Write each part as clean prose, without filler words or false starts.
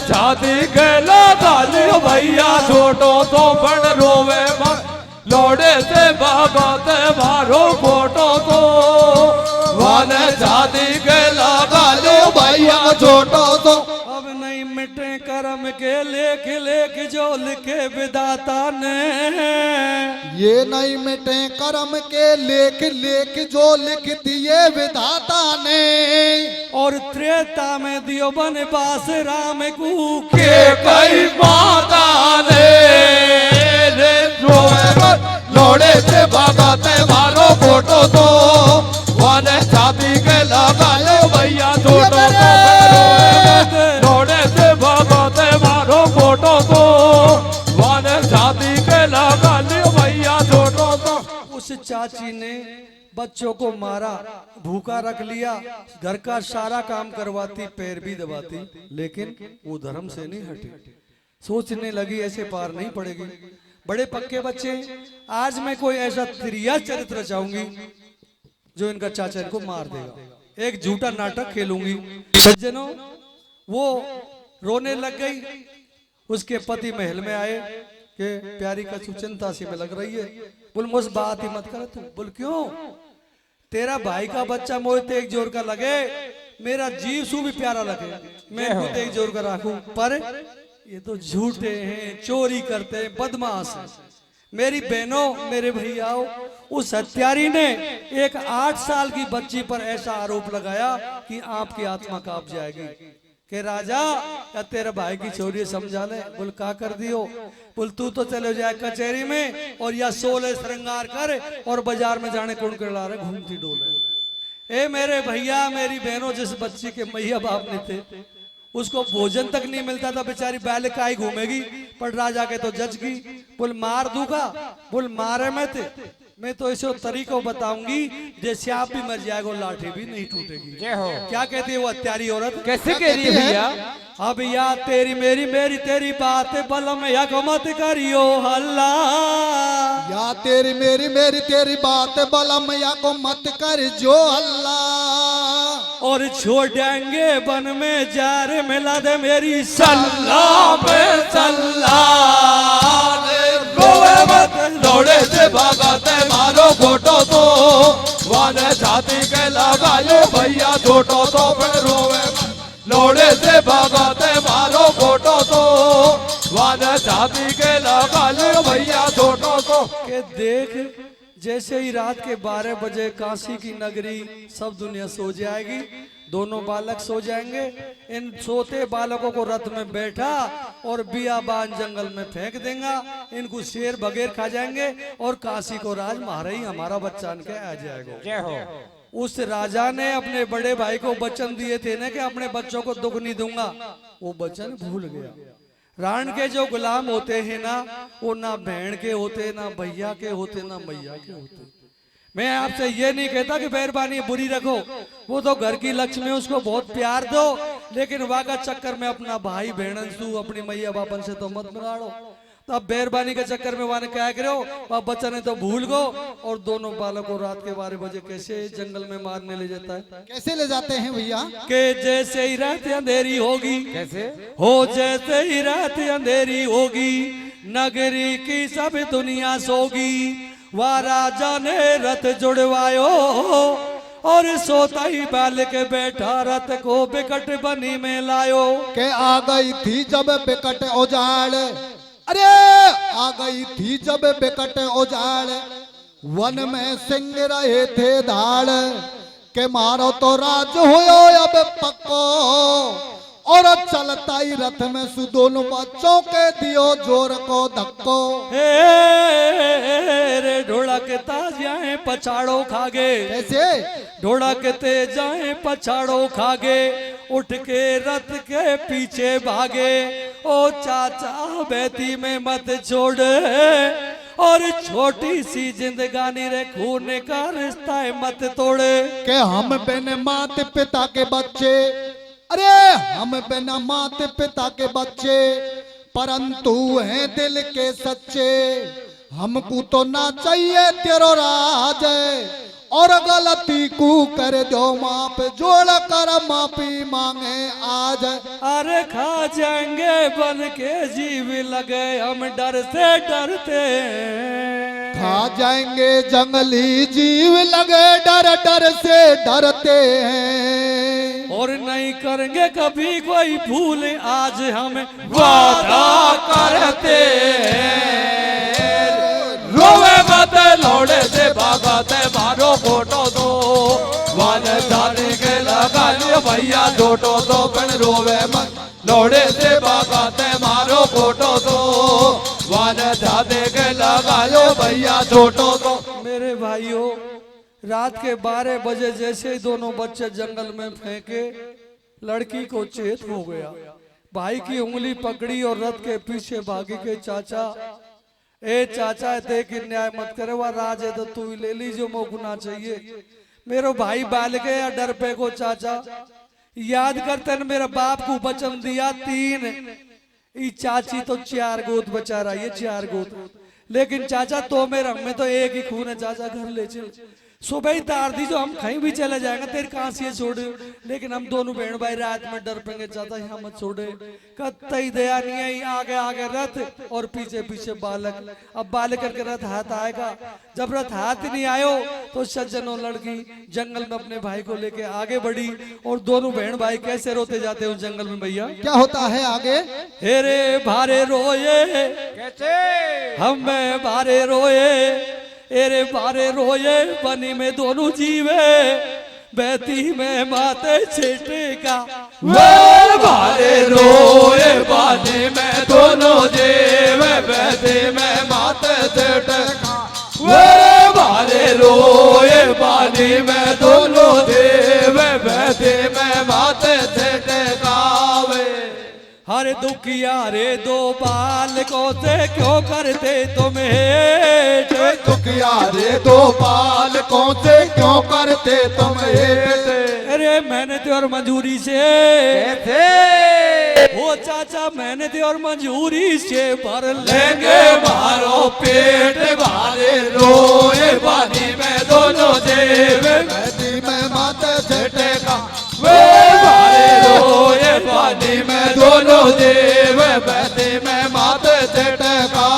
शादी के लगालियो भैया छोटो तो बन रोवे लौड़े से भागते मारो फोटो तो वाले शादी के लगालियो भैया छोटो तो। अब नहीं मिटे कर्म के लेख लेख जो लिखे विधाता ने, ये नहीं मिटे कर्म के लेख लेख जो लिख दिए विधाता ने। और त्रेता में दियो बनवास राम को के कई माता ने लौड़े से भागते मारो फोटो तो वाले शादी के लगायो भैया छोटो तो लौड़े से भागते मारो फोटो तो वाले शादी के लगायो भैया छोटो तो। उस चाची ने बच्चों को मारा, भूखा रख लिया, घर का सारा काम करवाती, पैर भी दबाती, लेकिन वो धर्म से नहीं हटी। सोचने लगी ऐसे पार नहीं पड़ेगी, बड़े पक्के बच्चे। आज मैं कोई ऐसा त्रिया चरित्र चाहूंगी जो इनका चाचा इनको मार देगा। एक झूठा नाटक खेलूंगी। सज्जनों, वो रोने लग गई। उसके पति महल में आए कि प्यारी का सुचिंता सी में लग रही है। बोल मुझ बात ही मत कर तू। बोल क्यों? तेरा भाई का बच्चा मोहे तेग जोर का लगे, मेरा जीव सू भी प्यारा लगे, मैं खुद तेग जोर का रखूं, पर ये तो झूठे हैं, चोरी करते हैं, बदमाश हैं। मेरी बहनों, मेरे भैयाओं, उस हत्यारी ने एक 8 साल की बच्ची पर ऐसा आरोप लगाया कि आपकी आत्मा कांप जाएगी कि राजा या तेरे भाई की चोरी समझा ले। बोल का कर दियो? बोल तू तो चले जाए कचहरी में और या 16 श्रृंगार कर और बाजार में जाने कौन कर ला रहे घूमती डोले। ए मेरे भैया, मेरी बहनों, जिस बच्ची के मैया बाप नहीं थे उसको भोजन तक नहीं मिलता था, बेचारी बैल काई घूमेगी, पर राजा के तो जज की। बोल मार दूंगा? बोल मारे मैं तो ऐसे तरीको बताऊंगी जैसे आप भी मर जाएगा, लाठी भी नहीं टूटेगी। क्या कहती है वो हत्यारी औरत? कैसे कह रही है भैया? अब या तेरी मेरी मेरी तेरी बात बलम यक मत करियो हल्ला, या तेरी मेरी मेरी तेरी बात बलम या को मत कर जो अल्लाह। और छोड़ेंगे वन में जार मिला दे मेरी सल्ला में सल्ला रोवे मत लौड़े से भागते मारो फोटो तो वाले छाती के लगायो भैया छोटो तो फिर रोवे मत लौड़े से भागते मारो फोटो तो वाले छाती के लगायो भैया छोटो तो। के देख, जैसे ही रात के 12 बजे काशी की नगरी सब दुनिया सो जाएगी, दोनों बालक सो जाएंगे। इन सोते बालकों को रथ में बैठा और बियाबान जंगल में फेंक देगा। इनको शेर बगैर खा जाएंगे और काशी को राज महाराज ही हमारा बच्चा के आ जाएगा। उस राजा ने अपने बड़े भाई को वचन दिए थे ना कि अपने बच्चों को दुख नहीं दूंगा, वो वचन भूल गया। राण के जो गुलाम होते हैं ना, वो ना बहन के होते, ना भैया के होते, ना मैया के होते। मैं आपसे ये नहीं कहता कि मेहरबानी बुरी रखो, वो तो घर की लक्ष्मी, उसको बहुत प्यार दो, लेकिन वहाँ का चक्कर में अपना भाई बहन तू अपनी मैया बापन से तो मत बिगाड़ो। तो अब मेहरबानी के चक्कर में वहां क्या करो, वह बच्चा ने तो भूल गो और दोनों बालकों रात के 12 बजे कैसे जंगल में मारने ले जाता है। कैसे ले जाते हैं भैया? के जैसे ही रात अंधेरी होगी, कैसे हो जैसे ही रात अंधेरी होगी, नगरी की सब दुनिया सोगी, वह राजा ने रथ जुड़वायो और सोता ही बाल के बैठा रथ को बिकट बनी में लायो। के आ गई थी जब बिकट उजाड़, अरे आ गई थी जब बिकट उजाड़, वन में सिंह रहे थे धाड़, के मारो तो राज होयो अब पक्को, और चलता ही रथ में सु दोनों बच्चों के दियो जोर को धक्को। रे ढोड़कता जाए पछाड़ो खागे, कैसे? ढोड़कते जाए पछाड़ो खागे, उठ के रथ के पीछे भागे, ओ चाचा बेटी में मत छोड़, और छोटी सी जिंदगानी रे खून का रिश्ता है मत तोड़े। के हम बिन माते पिता के बच्चे, अरे हम बिना माते पिता के बच्चे, परंतु हैं दिल के सच्चे, हमको तो ना चाहिए तेरो राज, और गलती को कर दो माप, जोड़ कर माफी मांगे आज। अरे खा जाएंगे बन के जीव लगे हम डर से डरते हैं। खा जाएंगे जंगली जीव लगे डर डर से डरते हैं। और नहीं करेंगे कभी कोई भूल आज हम वादा करते हैं। रोवे मत लौड़े से भागते मारो फोटो दो, वन जाने के लगा लियो भैया छोटो दो। पण रोवे मत लौड़े से भागते मारो फोटो दो, वन जाने के लगा लो भैया छोटो दो। मेरे भाइयों, रात के 12 बजे जैसे ही दोनों बच्चे जंगल में फेंके, लड़की को चेत हो गया। भाई की उंगली पकड़ी और रथ के पीछे भागी के चाचा, ए चाचा देख न्याय मत करे, वह राज है तो तू ही ले लीजिए, मोगना चाहिए। मेरो भाई बाल गया डर पे को चाचा, याद करते न मेरा बाप को वचन दिया 3, ई चाची तो 4 गोद बचा रहा है, 4 गोद। लेकिन चाचा तो मेरा में तो एक ही खून है, चाचा घर ले चल। सुबह ही तार दी जो हम कहीं भी चले जाएंगे, तेरे कहां से छोड़े। लेकिन हम दोनों बहन भाई रात में डर पेंगे, चाचा यहाँ मत छोड़े। कतई दया नहीं है, आगे आगे रथ और पीछे पीछे बालक। अब बालक करके रथ हाथ आएगा, जब रथ हाथ नहीं आयो तो सज्जनों लड़की जंगल में अपने भाई को लेके आगे बढ़ी। और दोनों बहन भाई कैसे रोते जाते उस जंगल में भैया, क्या होता है आगे? हेरे भारे रोए कैसे हमें भारे रोए, एरे बारे रोए बनी में दोनों जीवे, बैती में माते छेटेगा। वे बारे रोए बाने में दोनों जीव, बैती में माते छेटेगा। वे बारे रोए बाने में दोनों जीव, बैती में माते छेटेगा। हरे दुखिया रे दो बालकों से क्यों करते तुम हेट। दुखिया रे दो बालकों से क्यों करते तुम हेट। अरे मेहनत और मजूरी से कैसे वो चाचा, मेहनत और मजूरी से भर लेंगे मारो पेट। बारे रोए बानी में दोनों जेब, बैती में माते झटेगा। वे बारे रोए बानी में दोनों जेब, बैती में माते झटेगा।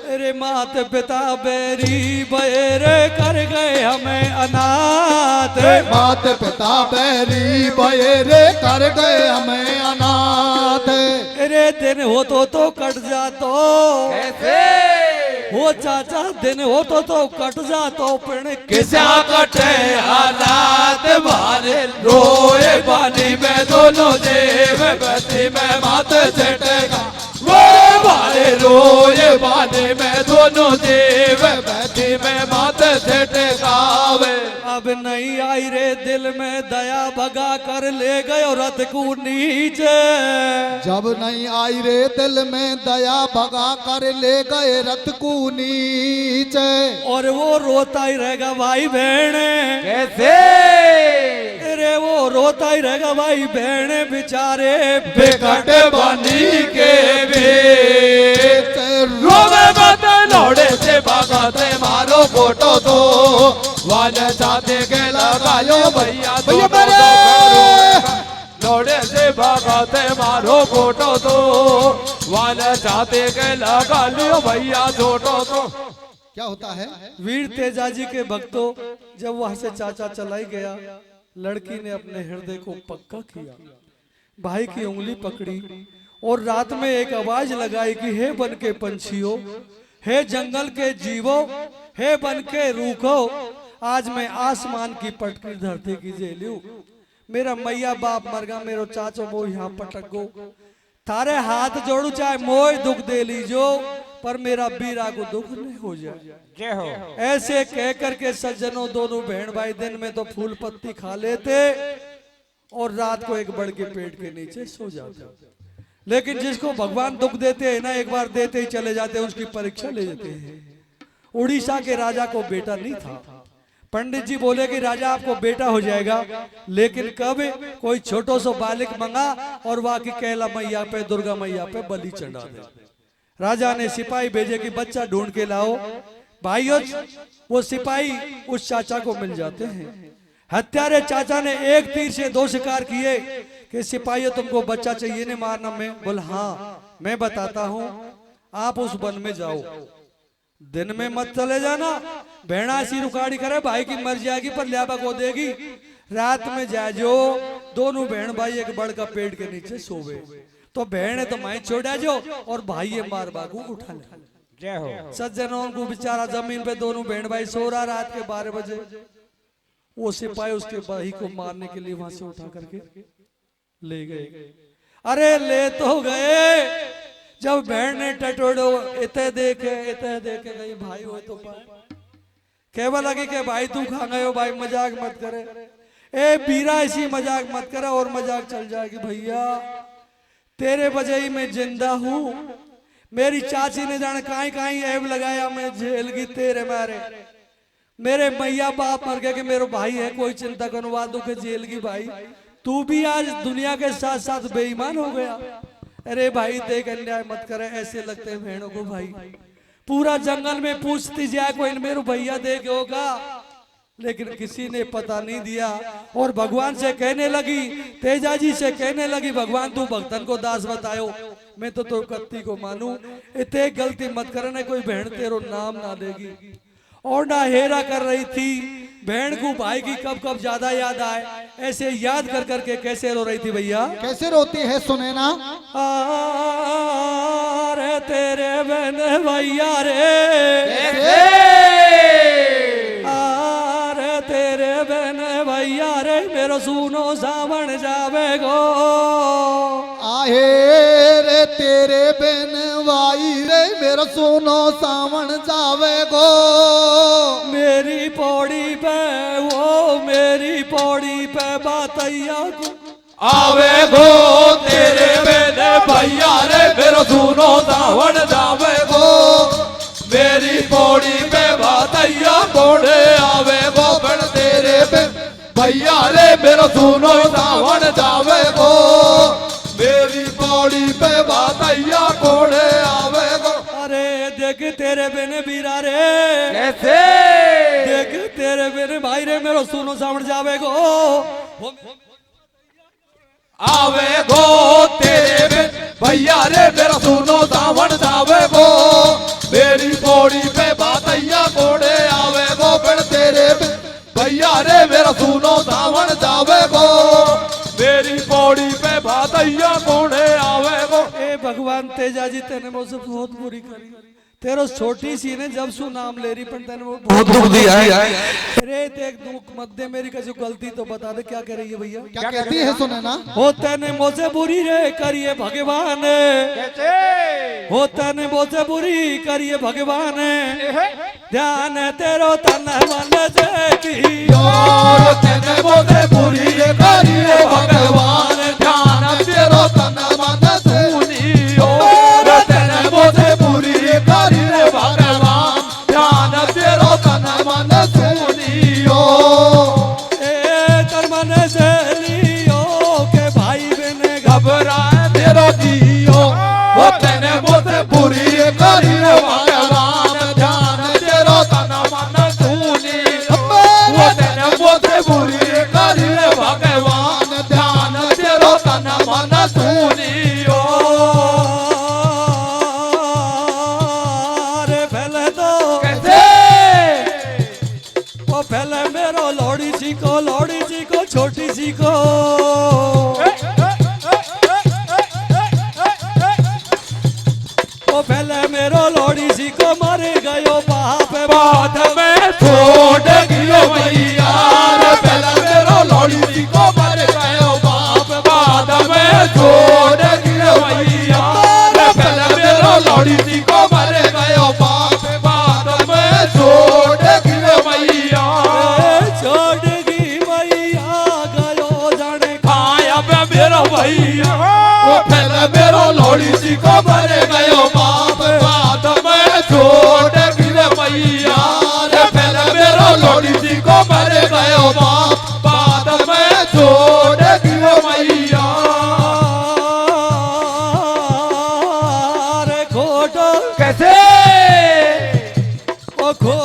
अरे मात पिता बेरी बेरे कर गए हमें अनाथ। मात पिता बैरी बयरे कर गए हमें अनाथ। अरे दिन हो तो कट जा तो कैसे वो चाचा, दिन हो तो कट जा तो पिण किसा कटे हालात। बारे रोए बानी में दोनों जेब, बैती में माते झटेगा। वो बारे रोए बानी में दोनों जेब, बैती में माते झटेगा। अब नहीं आई रे दिल में दया, भगा कर ले गयो रथ को नीचे। जब नहीं आई रे दिल में दया, भगा कर ले गए रथ को नीचे। और वो रोता ही रहेगा भाई बहन। कैसे अरे वो रोता ही रहेगा भाई बहन बेचारे, बेकट बानी के बेच। रोवे मत लौड़े से भागते मारो फोटो दो, वन जाते के लगायो भैया भैया छोटो दो। लौड़े से भागते मारो फोटो दो, वन जाते के लगा लियो भैया छोटो दो। क्या होता है? वीर तेजाजी के भक्तों, जब वहां से चाचा चला ही गया, लड़की ने अपने हृदय को पक्का किया, भाई की उंगली पकड़ी और रात में एक आवाज लगाई कि हे बन के पंछियों, हे जंगल के जीवों, हे बन के रूखो, आज मैं आसमान की पटकी धरती की जेलू। मेरा मैया बाप मर गया, मेरो चाचो वो यहाँ पटक गो। थारे हाथ जोड़ू चाहे मोय दुख दे लीजो, पर मेरा बीरा को दुख नहीं हो जाए। जय हो। ऐसे कह करके सज्जनों दोनों बहन भाई दिन में तो फूल पत्ती खा लेते और रात को एक बड़ के पेड़ के नीचे सो जाते। लेकिन जिसको भगवान दुख देते हैं ना, एक बार देते ही चले जाते हैं, उसकी परीक्षा ले लेते हैं। उड़ीसा के राजा को बेटा नहीं था। पंडित जी बोले कि राजा आपको बेटा हो जाएगा, लेकिन कब? कोई छोटो सो बालिक मंगा और वहां की कैला मैया पे, दुर्गा मैया पे बलि चढ़ा दे। राजा ने सिपाही भेजे कि बच्चा ढूंढ के लाओ। भाइयों वो सिपाही उस चाचा को मिल जाते हैं। हत्यारे चाचा ने एक तीर से 2 शिकार किए कि सिपाहियों तुमको बच्चा चाहिए नहीं मारना। मैं बोल हाँ मैं बताता हूँ, आप उस वन में जाओ, दिन में मत चले जाना, भेड़ा ऐसी रुकाड़ी करे भाई की मर जाएगी पर लियाबा को देगी। रात में जा जो दोनों बहन भाई एक बड़ का पेड़ के नीचे सोवे, तो बहन तो मैं छोड़ा जो और भाई ये मार बागू उठा ले। जय हो। सज्जनों को बेचारा जमीन पे दोनों बहन भाई सो रहा, रात के 12 बजे वो सिपाही उसके भाई को मारने के लिए वहां से उठा करके ले गए। अरे ले तो गए, जब बहन ने टटोड़ो इतने देखे गई भाई हो तो कहवा लगे कि भाई तू खा गए हो, भाई मजाक मत करे, ए बीरा ऐसी मजाक मत करे और मजाक चल जाएगी। भैया तेरे वजह ही मैं जिंदा हूँ, मेरी चाची ने जाने कहीं ऐब लगाया, मैं जेल की तेरे मारे, मेरे मैया बाप मर गए कि मेरे भाई है, कोई चिंता करवा दो के जेल की। भाई तू भी आज दुनिया के साथ साथ बेईमान हो गया। अरे भाई देख अन्याय मत करे, ऐसे लगते हैं बहनों को। भाई पूरा जंगल में पूछती जाए कोई मेरे भैया देख होगा, लेकिन किसी ने पता नहीं दिया। और भगवान से कहने लगी, तेजाजी से कहने लगी, भगवान तू भक्तन को दास बतायो, मैं तो कत्ती को मानू, इतने गलती मत करना, कोई बहन तेरो नाम ना देगी। और ना हेरा कर रही थी बहन को भाई की कब कब ज्यादा याद आए, ऐसे याद कर करके कैसे रो रही थी भैया, कैसे रोती है सुने ना। रे तेरे बहन भैया रे, अरे तेरे बहन भैया रे, मेरो सुनो सावन जावे गो, आहे रे तेरे बहन भाई रे, मेरा सुनो सावन जावे गो। मेरी पौड़ी पे वो मेरी पौड़ी पे बातैया को आवे गो, तेरे बेने भैया रे, मेरा सुनो सावन जावे गो, मेरी पौड़ी पे बातैया कोड़े आवे गो, बड़ तेरे पे भैया रे, मेरा सुनो सावन जावे गो, मेरी पौड़ी पे बातैया कोड़े आवे गो। अरे देख तेरे बिन बीरा रे, कैसे देख तेरे बिन भाई रे, मेरो सुनो सावन जावे गो, आवे गो, तेरे बिन भैया रे, मेरा सुनो सावन जावे गो, मेरी पौड़ी पे बातैया कोड़े आवे गो, बड़ तेरे बिन भैया रे, मेरा सुनो सावन जावे गो, मेरी पौड़ी पे बातैया कोड़े आवे गो। ए भगवान तेजाजी तेने मुझसे बहुत बुरी करी, तेरो छोटी सी ने जब सु नाम ले रही पर तेने बहुत दुख दिया है। अरे देख दुख मत दे, मेरी कछु गलती तो बता दे, क्या कह रही है भैया, क्या कहती है सुने ना। हो तेने मुझसे बुरी रे करिए भगवान, हो तेने मुझसे बुरी करिए भगवान, ध्यान तेरो तन मन से कियो, तेने मुझसे बुरी रे करिए भगवान, ध्यान तेरो तन मन से कियो, तेने मुझसे बुरी रे करिए भगवान, ध्यान तेरो तन मन से कियो, तन मन से लियो के भाई बिन घबराए तेरो जियो, वो तेने मुझसे बुरी रे करिए भगवान, ध्यान तेरो तन मन सुनियो, वो तेने मुझसे बुरी रे करिए भगवान, ध्यान तेरो तन मन सुनियो। रे पहले तो कैसे वो पहले मेरो लोड़ी सी को छोटी सी को, वो पहले मेरो लोड़ी सी को मर गयो बाप बाद में छोड़ गियो भैया रे, पहले मेरो लौड़ी सी को मर गयो बाप, बाद में छोड़ गियो भैया रे, पहले मेरो लौड़ी सी को मर गयो बाप, बाद में छोड़ गियो भैया, छोड़ गी भैया गयो जाने खाया पे मेरो भैया, वो पहले मेरो लौड़ी सी को मर गयो बाप, बाद में छोड़ गियो भैया रे, पहले मेरो लौड़ी सी को मर गयो बाप, बाद में छोड़ गियो भैया। रे खोटो कैसे ओ खो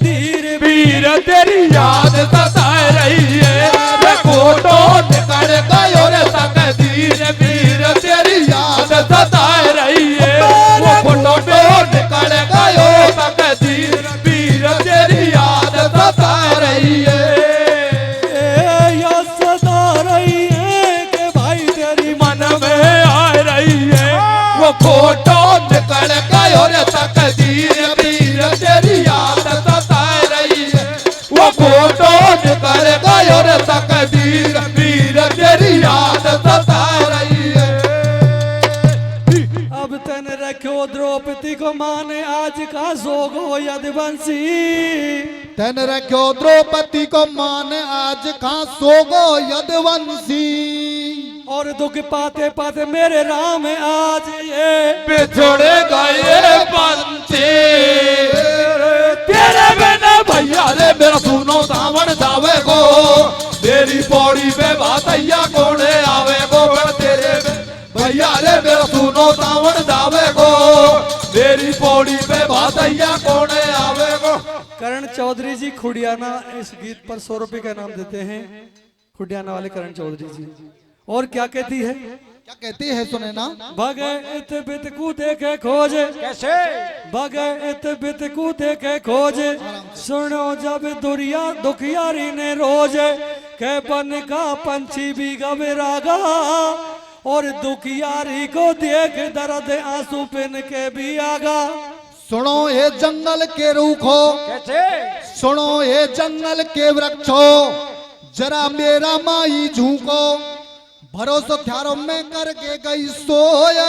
धीर वीर तेरी याद सताए रही है रे कोटो निकल गयो रे तकदीर वीर तेरी याद सताए रही है वो कोटो निकल गयो तकदीर वीर तेरी याद सताए रही है या सदा रही है कि भाई तेरी मन में आ रही है वो कोटो निकल गयो रे तकदीर वीर तेरी याद सताए रही है वो कोटो निकल गयो रे तकदीर वीर तेरी याद सताए रही है अब तन रखो द्रौपदी को माने आज का सोग हो यदुवंशी तन रखो द्रौपदी को मान आज कहाँ सोगो यदुवंशी और दुख पाते पाते मेरे राम आज ये बिछड़ गए पंछी तेरे बिना भैया रे मेरा सुनो सावन जावे गो मेरी पौड़ी पे बातैया कोने आवे गो तेरे भैया रे मेरा सुनो सावन जावे गो मेरी पौड़ी पे बातैया कोने आवे गो करण चौधरी जी खुडियाना इस गीत पर 100 रुपए का इनाम देते हैं खुडियाना वाले करण चौधरी जी और क्या कहती है क्या कहती है सुने ना भगे इत बित को देखे खोजे कैसे भगे इत बित को देखे खोजे सुनो जब दुरिया दुखियारी ने रोजे के बन का पंछी भी घबरागा और दुखियारी को देख दर्द आंसू पिन के भी आगा सुनो ये जंगल के रूखो कैसे सुनो ये जंगल के वृक्षो जरा मेरा माई झूको भरोसा थारो में करके गई सोए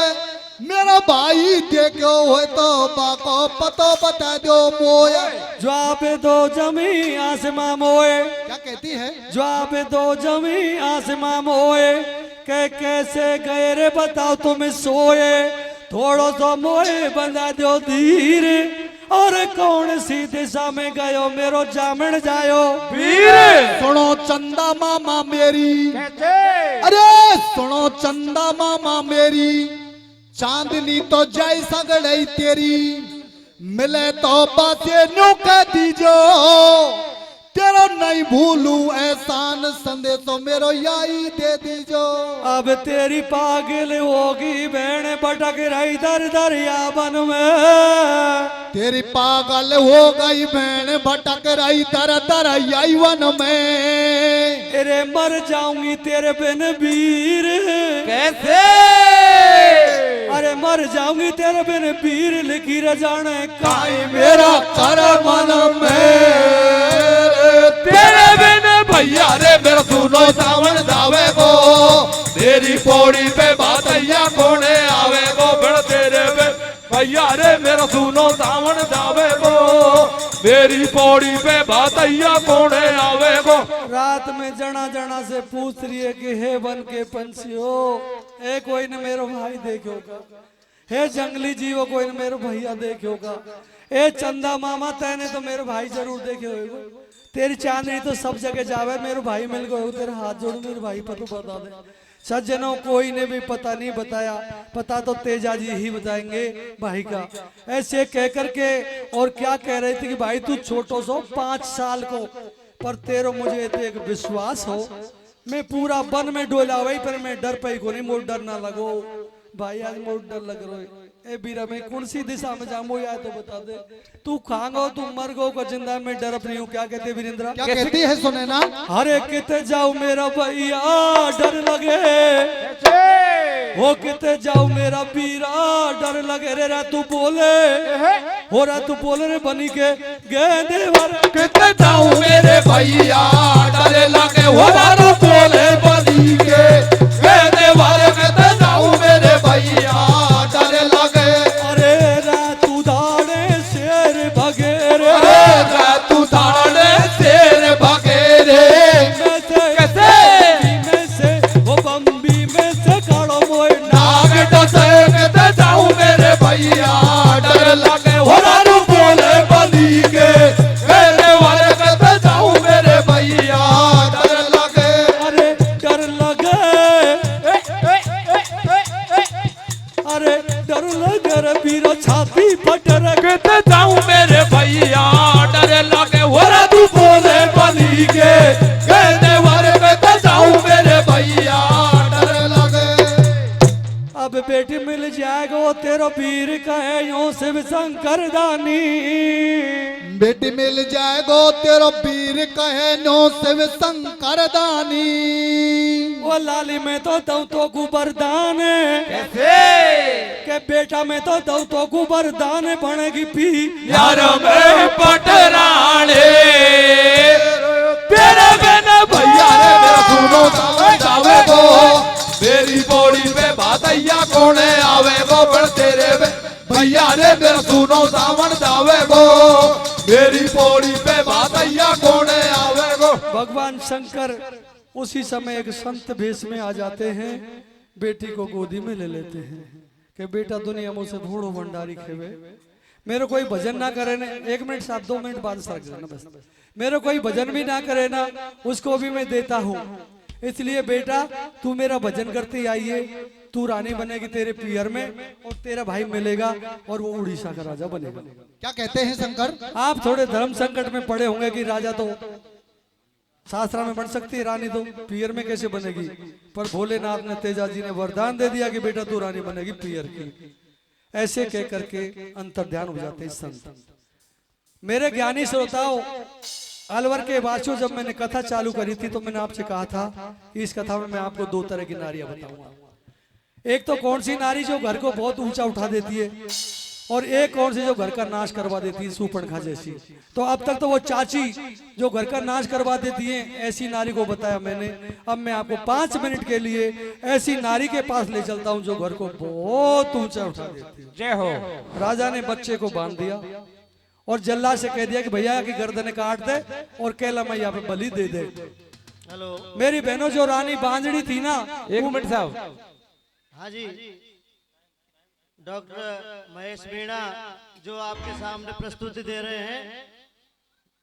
मेरा भाई देखो हो तो बाको पतो बता दो मोए जवाब दो जमी आसमां मोए क्या कहती है जवाब दो जमी आसमां मोए के कैसे गए रे बताओ तुम सोए थोड़ो तो मोए बंधा दो धीर और कौन सी दिशा में गयो मेरो जामन जायो वीर सुनो चंदा मामा मेरी कैसे अरे सुनो चंदा मामा मेरी चांदनी तो जय सगड़ई तेरी मिले तो बातें न्यू कह दीजो तेरा नहीं भूलू एहसान संदेशो मेरो याई दे दीजो अब तेरी पागल होगी बहन भटक रही दर दरिया बन में तेरी पागल हो गई बहन भटक रही तर तर यही वन में अरे मर जाऊंगी तेरे बिन वीर कैसे अरे मर जाऊंगी तेरे बिन वीर लिखी र जाने काई मेरा कर मन में तेरे बिन भैया रे मेरा सुनो सावन जावे गो तेरी पौड़ी पे बातैया कोने आवे गो बड़ तेरे बिन भैया रे मेरा सुनो सावन जावे गो मेरी पौड़ी पे बातैया कोने आवे गो रात में जना जना से पूछ रही है कि हे वन के पंछियों ए कोई ने मेरो भाई देखोगा हे जंगली जीवो कोई ने मेरो भैया देखोगा ए चंदा मामा तैने तो मेरो भाई जरूर देखे होगा तेरी चांदनी तो सब जगह जावे मेरो भाई मिल गए तेरे हाथ जोड़ मेरे भाई पर तो बता दे सज्जनों कोई ने भी पता नहीं बताया पता तो तेजा जी ही बताएंगे भाई का ऐसे कह करके और क्या कह रहे थे कि भाई तू छोटो सो 5 साल को पर तेरो मुझे तो एक विश्वास हो मैं पूरा वन में डोला वही पर मैं डर पाई को नहीं मोर डर ना लगो भाई आज मोर डर लग रहा है ए बीरा में कौन सी दिशा में जामो या तो बता दे तू खांगो तू मर गो को जिंदा में डर अपनी हूँ क्या कहते वीरेंद्र क्या कहती है सुने ना अरे किते जाओ मेरा भैया डर लगे हो किते जाओ मेरा पीरा डर लगे रे रा तू बोले हो रा तू बोले रे बनी के गेंदे वर किते जाऊं मेरे भैया डर लगे हो रा तू बोले बनी के गेंदे वर किते जाऊं मेरे भैया डर लगे अरे रा तू दाड़े शेर भगे रे रा तू दाड़े शेर भगे रे कैसे में से वो बम्बी में से काड़ो मोए नाग डसे किते जाऊं मेरे भैया डर लगे हो रा तू बोले बनी के गेंदे वर किते जाऊं मेरे भैया डर लगे अरे डर लगे अरे डर लगे रे बीरो छाती फट रे किते जाऊं मेरे भैया डर लगे जाएगो तेरो वीर कहे यो शिव शंकर दानी। बेटी मिल जाएगो तेरो वीर कहे नो शिव शंकर दानी। वो लाली में तो दऊ तो गुबरदान कैसे के बेटा में तो दऊ तो गुबरदान बनेगी पी यार में पटराने तेरे बिना भैया रे मेरा सुनो जावे गो मेरी बोड़ी पे बातैया कोने आवे गो पर तेरे भैया रे मेरा सुनो सावन जावे गो मेरी बोड़ी पे बातैया कोने आवे गो। भगवान शंकर उसी समय एक संत भेष में आ जाते हैं, बेटी को गोदी में ले लेते हैं कि बेटा दुनिया मुझसे भूड़ो भंडारी खेवे, मेरे कोई भजन ना करे ना। 1 मिनट साहब 2 मिनट बाद सर जाना बस। मेरे कोई भजन भी ना करे ना उसको भी मैं देता हूँ, इसलिए बेटा तू मेरा भजन करते आइए, तू रानी बनेगी तेरे पियर में और तेरा भाई मिलेगा और वो उड़ीसा का राजा बनेगा। क्या कहते हैं शंकर? आप थोड़े धर्म संकट में पड़े होंगे कि राजा तो शास्त्रा में बन सकती है, रानी तो पियर में कैसे बनेगी, पर भोलेनाथ ने तेजा जी ने वरदान दे दिया कि बेटा तू रानी बनेगी पियर की। ऐसे कह करके अंतर्ध्यान हो जाते हैं संत। मेरे ज्ञानी श्रोताओं, अलवर के वासियों, जब मैंने कथा चालू करी थी तो मैंने आपसे कहा था कि इस कथा में मैं आपको 2 तरह की नारियां बताऊंगा। एक तो कौन सी नारी जो घर को बहुत ऊंचा उठा देती है, और एक कौन सी जो घर का नाश करवा देती है, सूपणखा जैसी। तो अब तक तो वो चाची जो घर का नाश करवा देती है, ऐसी नारी को बताया मैंने। अब मैं आपको 5 मिनट के लिए ऐसी नारी के पास ले चलता हूं जो घर को बहुत ऊंचा उठा देती है। जय हो। राजा ने बच्चे को बांध दिया और जल्लाद से कह दिया कि भैया की गर्दन काट दे और कैला मैया पे बलि दे दे। हेलो, मेरी बहनों, जो रानी बांझड़ी थी ना, 1 मिनट साहब। हाँ जी, डॉक्टर महेश मीणा जो आपके सामने प्रस्तुति दे रहे हैं,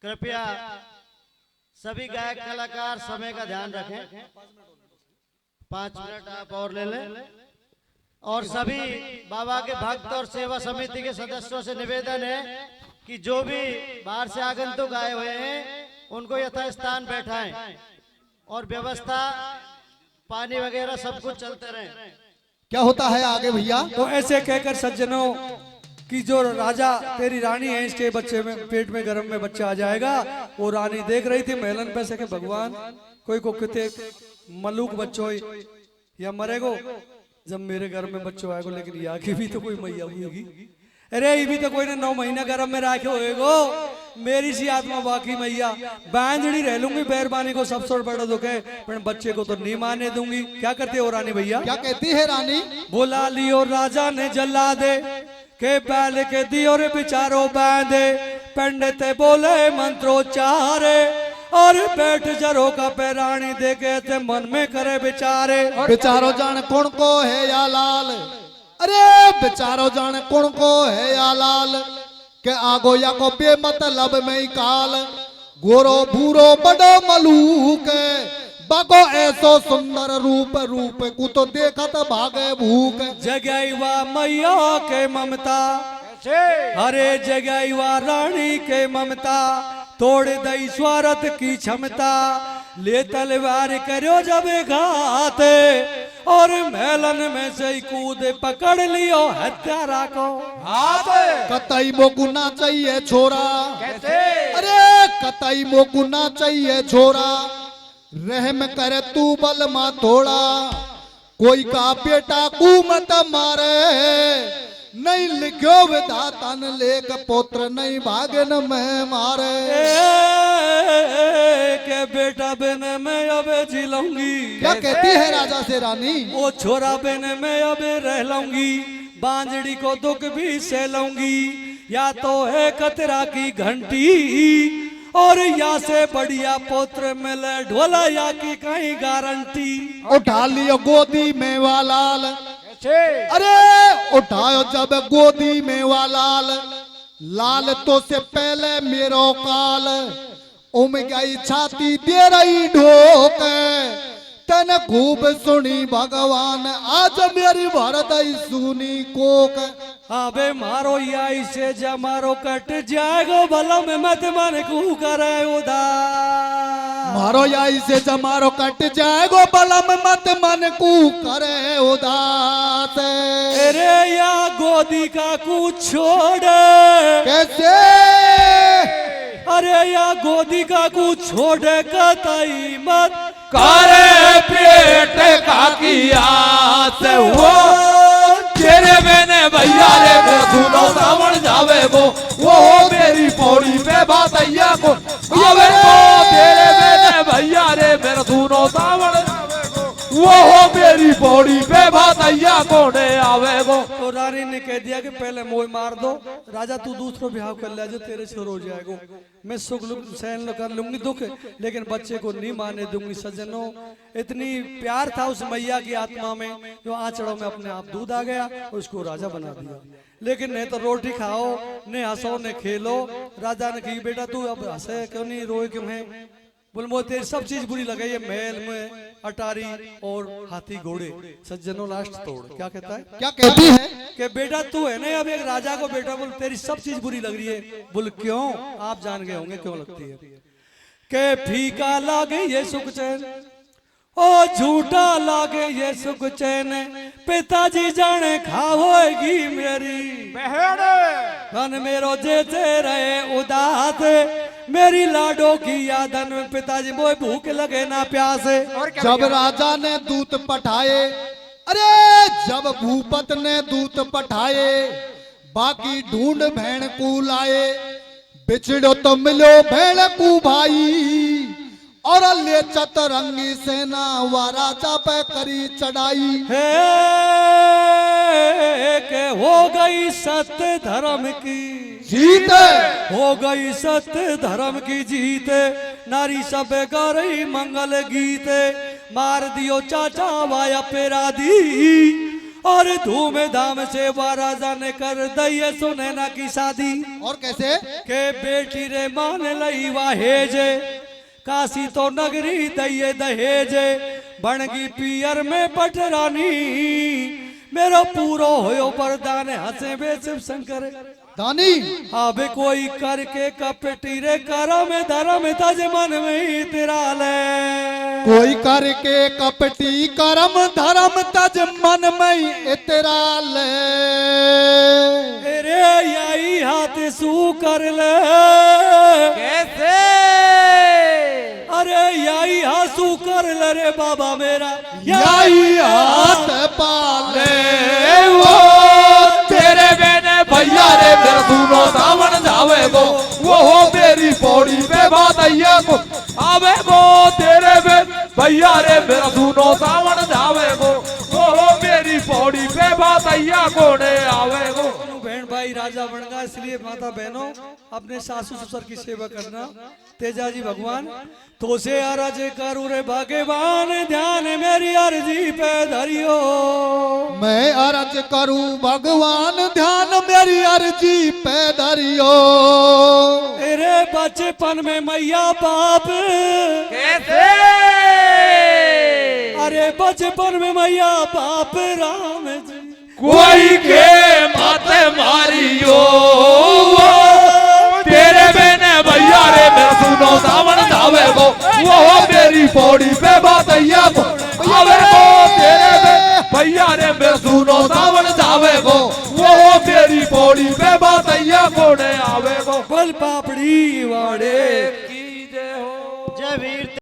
कृपया सभी गायक कलाकार समय का ध्यान रखें। 5 मिनट आप और ले लें। और सभी बाबा के भक्त और सेवा समिति के सदस्यों से निवेदन है कि जो भी बाहर से आगंतुक आए हुए हैं उनको यथास्थान बैठाएं और व्यवस्था पानी वगैरह सब कुछ चलते रहे। क्या होता है आगे भैया? तो ऐसे कहकर सज्जनों कि जो राजा तेरी रानी है, इसके बच्चे में पेट में गर्भ में बच्चा आ जाएगा। वो रानी देख रही थी महलन पे से कि भगवान कोई को किते मलूक बच्चों या मरेगो, जब मेरे घर में बच्चों आएगो, लेकिन यहाँ की भी तो कोई मैया होगी। अरे ये भी तो कोई ने 9 महीना गर्भ में राखे होएगो, मेरी सी आत्मा बाकी मैया बांझड़ी रह लूंगी, बैरबानी को सबसे बड़ा दुख है, पर बच्चे को तो नहीं माने दूंगी। क्या करते हो रानी भैया? क्या कहती है रानी? बुला लियो राजा ने जला दे के बैल के दियो रे बिचारो बांधे, पंडित बोले मंत्रोच्चारे और बैठ जरो का पैरानी देखे थे मन में करे बेचारे। बेचारो जान कौन को है या लाल, अरे बेचारो जान कौन को है या लाल, के आगो या को बेमतलब में ही काल, गोरो भूरो बड़ो मलूक बगो ऐसो सुंदर रूप, रूप को तो देखत भागे भूख। जगैवा मैया के ममता, अरे जगैवा रानी के ममता, तोड़ दई स्वार्थ की क्षमता, ले तलवार करो जब घाते और मेलन में से कूद पकड़ लियो हत्यारा को हाथ। कतई मोकू ना चाहिए छोरा, कैसे? अरे कतई मोकू ना चाहिए छोरा, रहम करे तू बल मा थोड़ा, कोई का बेटा कू मत मारे, नहीं लिखो विधाता न लेख पुत्र नहीं भागन में मारे। के बेटा बिन में अब जी लूंगी, क्या कहती है राजा से रानी? वो छोरा बिन में अब रह लूंगी, बांझड़ी को दुख भी सह लूंगी, या तो है कतरा की घंटी और या से बढ़िया पुत्र मिले ढोला या की कहीं गारंटी। उठा लियो गोदी में वालाल, अरे उठायो जब गोदी में वालाल, लाल तो से पहले मेरो काल, उम गई छाती दे रही ढोक, तन खूब सुनी भगवान आज मेरी भरत सुनी कोक। अबे मारो या इसे जमारो कट जाएगो भला में मत मन कू करे उदार, मारो या इसे जमारो कट जाएगो बलम मत मन कू करे उदास। अरे या गोदी का कुछ छोड़, कैसे? अरे या गोदी का कुछ छोड़ कतई मत कारे पेट का किया से वो तेरे मैंने भैया रे मेरा सुनो सावन जावे वो मेरी पौड़ी पे बातैया को आवे को तेरे मैंने भैया रे मेरा सुनो सावन वो मेरी पौड़ी पे बातैया कोने आवे गो। तो रानी ने कह दिया कि पहले मोह मार दो, राजा तू दूसरों ब्याह कर ले जो तेरे से हो जाएगा, मैं सुख सहन कर लूंगी दुख, लेकिन बच्चे को नहीं माने दूंगी। सज्जनों, इतनी प्यार था उस मैया की आत्मा में जो आंचड़ों में अपने आप दूध आ गया और उसको राजा बना दिया। लेकिन नहीं तो रोटी खाओ, ने हंसो ने खेलो। राजा ने कही बेटा तू अब हंसे क्यों नहीं, रोए क्यों है? बोल मोह तेरी सब चीज बुरी लगे, ये महल में अटारी और हाथी घोड़े। सज्जनों लास्ट तोड़ क्या कहता है, क्या कहती है? कि बेटा तू है ना अब एक राजा को बेटा, बोल तेरी सब चीज बुरी लग रही है। बोल क्यों? आप जान गए होंगे क्यों लगती है। के फीका लागे ये सुख चैन, ओ झूठा लागे ये सुख चैन, पिताजी जाने खाओगी मेरी धन मेरो जेते रहे उदास, मेरी लाडो की यादन में पिताजी मोए भूख लगे ना प्यासे। जब राजा ने दूत पठाए, अरे जब भूपत ने दूत पठाए, बाकी ढूंढ भेड़ को लाए, बिछड़ो तो मिलो भेड़ को भाई, और ले चतरंगी सेना व राजा पे करी चढ़ाई। हे के हो गई सत्य धर्म की जीत, हो गई सत्य धर्म की जीत, नारी सब गा रही मंगल गीत, मार दियो चाचा वाया पेरादी, और धूमधाम से वो राजा ने कर दई सुनैना की शादी। और कैसे? के बेटी रे मान लई वाहेज, काशी तो नगरी दये दहेज, बनगी पियर में पटरानी, मेरो पूरो होयो वरदान हंसे बे शिव शंकर दानी। अब कोई करके कपटी रे करम धर्म तज मन में ही तेरा ले, कोई करके कपटी करम धर्म तज मन में इतरा ले, रे यही हाथ सू कर ले, कैसे? अरे यही हासू कर ले रे बाबा मेरा, यही हाथ पाले वो तेरे मैंने भैया रे मेरा सुनो सावन जावे वो मेरी पौड़ी पे बातैया को आवे वो तेरे में भैया रे मेरा सुनो सावन जावे वो मेरी पौड़ी पे बातैया कोने आवे वो। बहन भाई राजा बन गया, इसलिए माता बहनों अपने सासू ससुर की सेवा करना। तेजाजी भगवान तो से अरज करूं रे भगवान, ध्यान मेरी अर्जी पे धरियो, मैं अर्ज करूं भगवान, ध्यान मेरी अर्जी पे धरियो। तेरे बचपन में मैया बाप, कैसे? अरे बचपन में मैया बाप राम जी, कोई के माते मारियो तेरे मैंने भैया रे मेरा सुनो सावन जावे वो मेरी पौड़ी पे बातैया को आवे वो तेरे में भैया रे मेरा सुनो सावन जावे वो मेरी पौड़ी पे बातैया कोने आवे वो। बल पापड़ी वाड़े जय वीर।